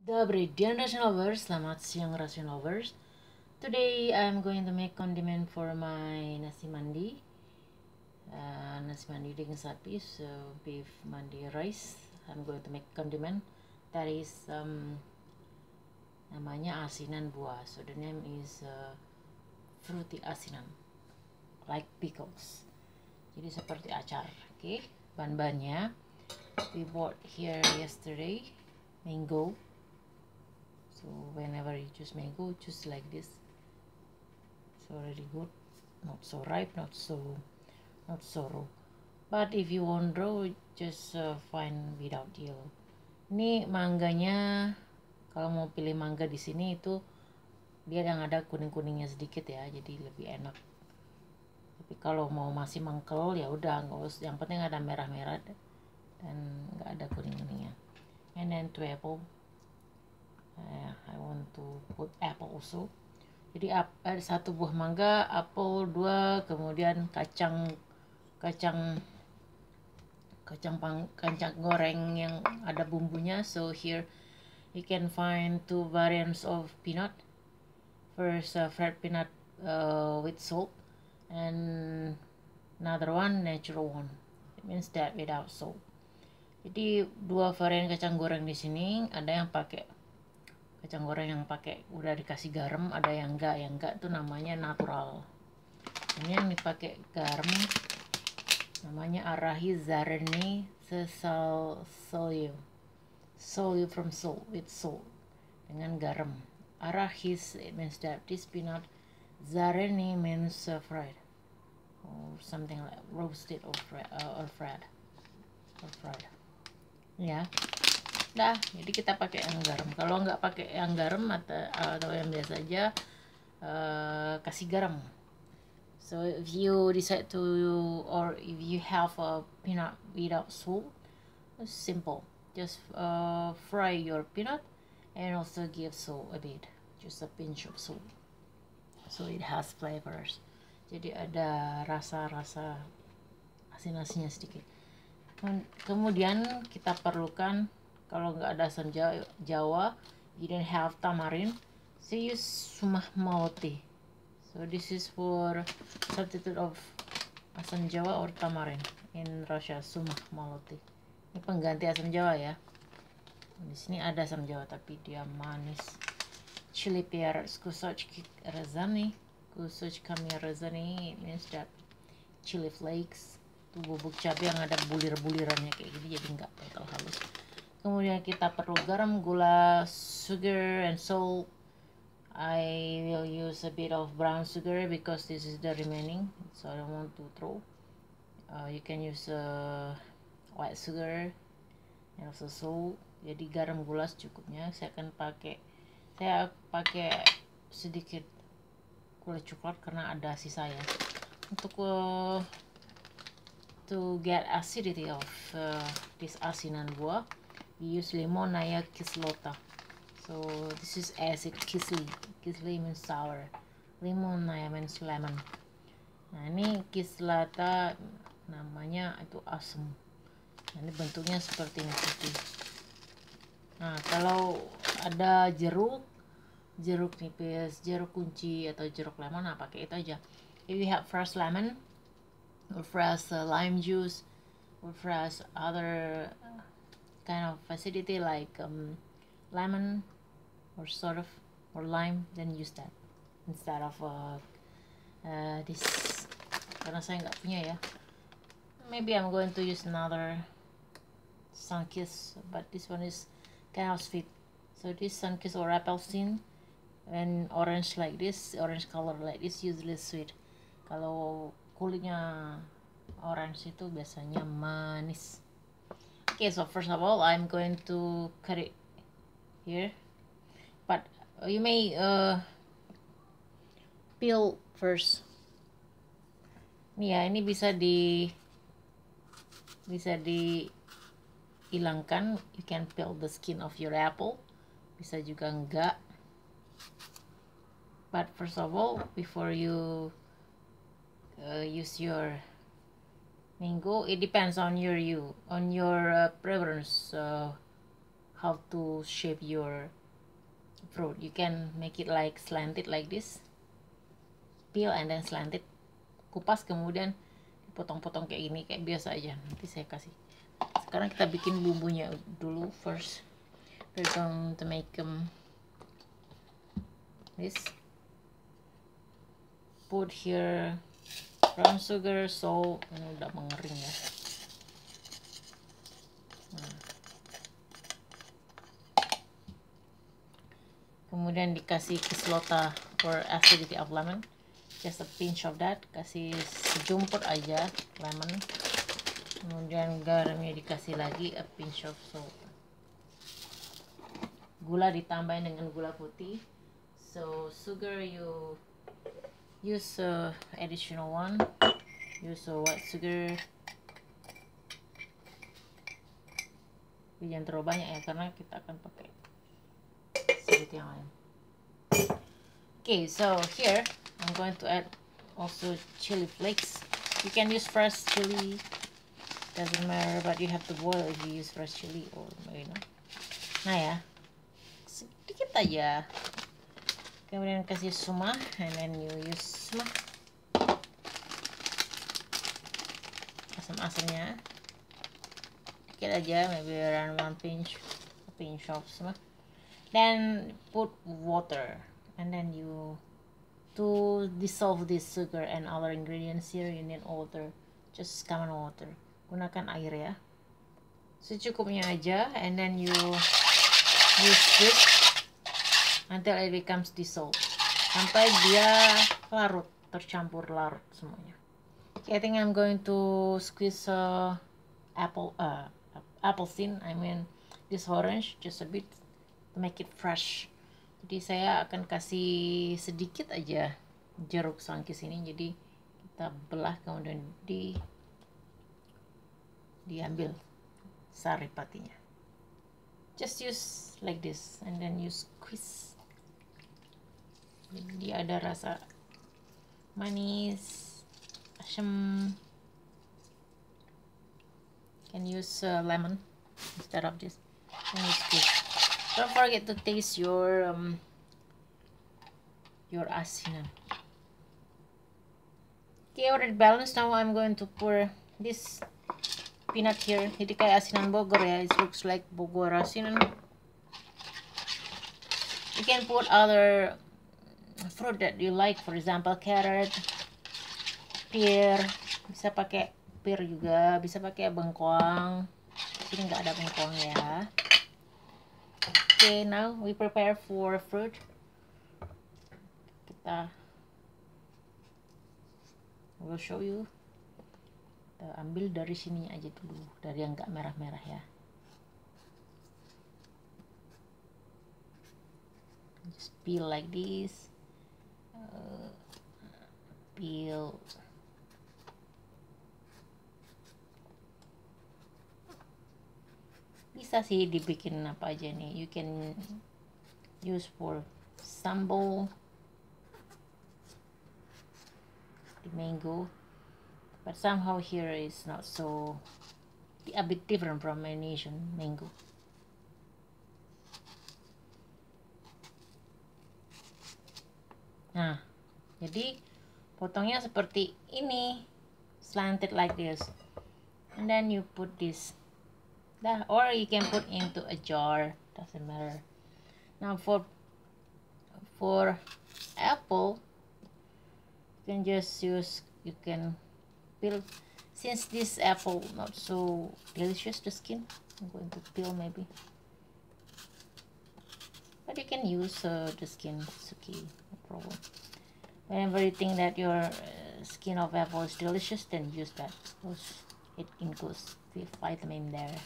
Добрый день, Russian lovers. Selamat siang, Russian lovers. Today I'm going to make condiment for my nasi mandi. Nasi mandi dengan sapi, so beef mandi rice. I'm going to make condiment. That is namanya asinan buah. So the name is fruity asinan, like pickles. Jadi seperti acar. Okay, bahan-bahannya we bought here yesterday mango. So whenever you choose mango, choose like this. So really good, not so ripe, not so raw. But if you want raw, just find without yellow. Ini mangganya, kalau mau pilih mangga di sini itu dia yang ada kuning-kuningnya sedikit ya, jadi lebih enak. Tapi kalau mau masih mangkel ya udah nggak usah, yang penting ada merah-merah dan nggak ada kuning-kuningnya. And then 2 apple. I want to put apple also. Jadi ada 1 buah mangga, apel 2, kemudian kacang goreng yang ada bumbunya. So here you can find 2 variants of peanut. First fried peanut with salt, and another one natural one. It means that without salt. Jadi 2 varian kacang goreng di sini. Ada yang pakai kacang goreng yang pakai udah dikasih garam, ada yang enggak tuh namanya natural. Ini yang dipakai garam namanya Arahi Zareni Solue from salt, with salt, dengan garam. Arahis, it means that this peanut. Zareni means fried or something like roasted or fried. Ya. Dah, jadi kita pakai yang garam. Kalau nggak pakai yang garam atau yang biasa aja, kasih garam. So if you decide to, or if you have a peanut without salt, it's simple. Just fry your peanut and also give salt a bit, just a pinch of salt. So it has flavors. Jadi ada rasa-rasa asin-asinnya sedikit. Kemudian kita perlukan, kalau nggak ada asam Jawa, you don't have tamarind, so use sumah maloti. So this is for substitute of asam Jawa or tamarind in Russia, sumah maloti. Ini pengganti asam Jawa ya. Di sini ada asam Jawa tapi dia manis. Chili peppers, kusocki razani means that chili flakes. Itu bubuk cabai yang ada bulir-bulirannya kayak gini, jadi nggak total halus. Kemudian kita perlu garam, gula, sugar, and salt. I will use a bit of brown sugar because this is the remaining, so I don't want to throw. You can use white sugar and also salt. Jadi garam, gula secukupnya. Saya pakai sedikit gula coklat karena ada sisa ya. Untuk to get acidity of this asinan buah, we use Limonaya kislota. So this is acid. Kisli means sour. Limonaya means lemon. Nah ini kislota namanya itu asam. Nah, ini bentuknya seperti ini putih. Nah kalau ada jeruk nipis, jeruk kunci atau jeruk lemon, nah pakai itu aja. If you have fresh lemon or fresh lime juice or fresh other kind of acidity like lemon or sort of or lime, then use that instead of this, karena saya nggak punya ya. Maybe I'm going to use another Sunkist, but this one is kind of sweet. So this Sunkist or applesin and orange like this, orange color like this, usually sweet. Kalau kulitnya orange itu biasanya manis. Okay, so first of all, I'm going to cut it here, but you may peel first. Nih ya, ini bisa dihilangkan. You can peel the skin of your apple. Bisa juga enggak. But first of all, before you use your mango, it depends on your preference, how to shape your fruit. You can make it like slanted like this, peel and then slanted, kupas kemudian potong-potong kayak gini, kayak biasa aja. Nanti saya kasih. Sekarang kita bikin bumbunya dulu. First we're going to make this. Put here brown sugar, salt. Ini udah mengering ya. Kemudian dikasih kislota or acidity of lemon, just a pinch of that. Kasih sejumput aja lemon. Kemudian garamnya dikasih lagi, a pinch of salt. Gula ditambahin dengan gula putih. So sugar you use additional one. Use white sugar. Jangan terlalu banyak ya, karena kita akan pakai sedikit yang lain. Okay, so here I'm going to add also chili flakes. You can use fresh chili, doesn't matter, but you have to boil if you use fresh chili or you know. Nah ya, sedikit aja. Kemudian kasih suma, and then you use suma. Asam-asamnya sedikit aja, maybe around a pinch of suma. Then put water, and then you to dissolve this sugar and other ingredients here you need water, just common water. Gunakan air ya, secukupnya aja, and then you use this until it becomes dissolved, sampai dia larut, tercampur larut semuanya. Okay, I think I'm going to squeeze apple scene, I mean this orange, just a bit to make it fresh. Jadi saya akan kasih sedikit aja jeruk semangkis ini, jadi kita belah kemudian diambil sari patinya. Just use like this and then you squeeze. Jadi dia ada rasa manis, asam. Can use lemon instead of this. And you squeeze. Don't forget to taste your asinan. Okay, already balanced. Now I'm going to pour this peanut here. Jadi kayak asinan Bogor ya. It looks like Bogor asinan. You can put other fruit that you like, for example carrot, pear. Bisa pakai pear juga, bisa pakai bengkoang. Sini nggak ada bengkoang ya. Okay, now we prepare for fruit. I will show you. Kita ambil dari sini aja dulu, dari yang nggak merah-merah ya. Just peel like this. Peel. Bisa sih dibikin apa aja nih. You can use for sambal, the mango, but somehow here is not so a bit different from Indonesian mango. Nah, jadi potongnya seperti ini, slanted like this, and then you put this. Or you can put into a jar, doesn't matter. Now for apple, you can just use, you can peel. Since this apple not so delicious, the skin, I'm going to peel maybe. But you can use the skin, it's okay, no problem. Whenever you think that your skin of apple is delicious, then use that, because it includes the vitamin there.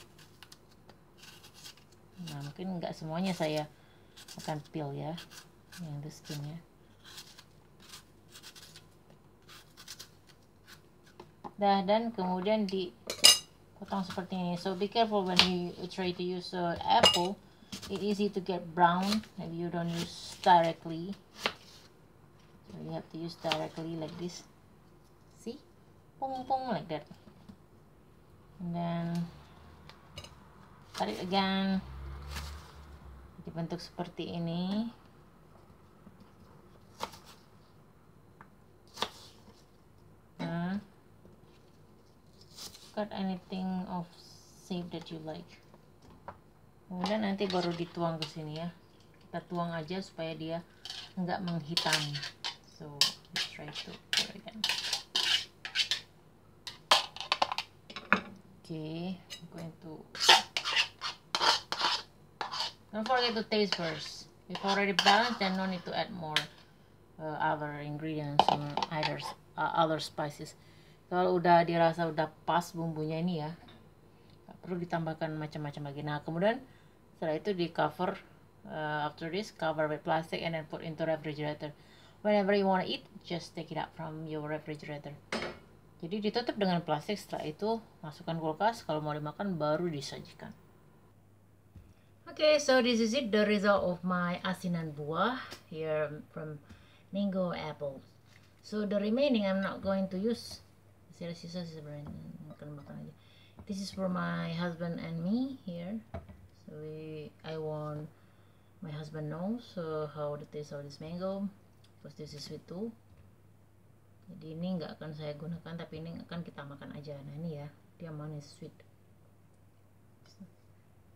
Nah, mungkin nggak semuanya saya akan peel ya, yang the skinnya. Dan kemudian dipotong seperti ini. So be careful when you try to use apple. It's easy to get brown if you don't use directly. So you have to use directly like this. See, pong like that. And then cut it again. dibentuk seperti ini. Nah, cut anything of shape that you like. Kemudian nanti baru dituang ke sini ya. Kita tuang aja supaya dia nggak menghitam. So let's try to pour again. Okay, I'm going to. Don't forget to taste first. If already balanced, then no need to add more other ingredients or other spices. Kalau udah dirasa udah pas bumbunya ini ya, nggak perlu ditambahkan macam-macam lagi. Nah kemudian setelah itu di cover, after this cover with plastic and then put into refrigerator. Whenever you want to eat, just take it out from your refrigerator. Jadi ditutup dengan plastik, setelah itu masukkan kulkas, kalau mau dimakan baru disajikan. Okay, so this is it, the result of my asinan buah here from mango apples. So the remaining I'm not going to use. Sisa sebenarnya makan aja. This is for my husband and me here. So I want my husband knows how the taste of this mango, because this is sweet too. Jadi ini nggak akan saya gunakan, tapi ini akan kita makan aja. Nah ini ya, dia manis sweet.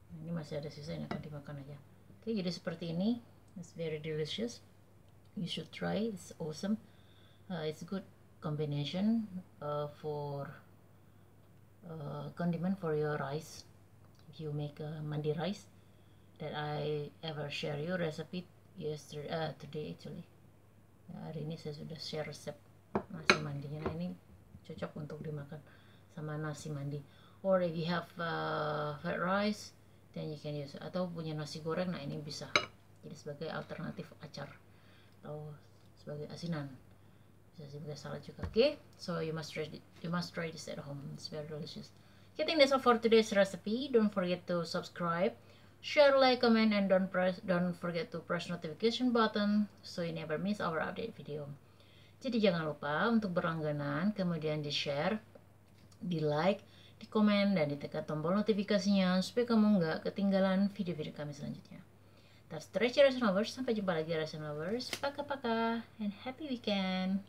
Nah, ini masih ada sisa, ini akan dimakan aja. Oke, jadi seperti ini. It's very delicious. You should try. It's awesome. It's good combination for condiment for your rice. If you make a mandi rice, that I ever share your recipe yesterday, today actually. Ya, hari ini saya sudah share resep nasi mandinya. Nah ini cocok untuk dimakan sama nasi mandi. Or if you have fried rice, then you can use. Atau punya nasi goreng, nah ini bisa jadi sebagai alternatif acar atau sebagai asinan, bisa sebagai salad juga. Okay, so you must try this at home. It's very delicious. Okay, I think that's all for today's recipe. Don't forget to subscribe, share, like, comment, and don't forget to press notification button so you never miss our update video. Jadi jangan lupa untuk berlangganan, kemudian di-share, di-like, di-komen, dan ditekan tombol notifikasinya supaya kamu nggak ketinggalan video-video kami selanjutnya. That's Resident Lovers. Sampai jumpa lagi Resident Lovers. Paka-paka and happy weekend.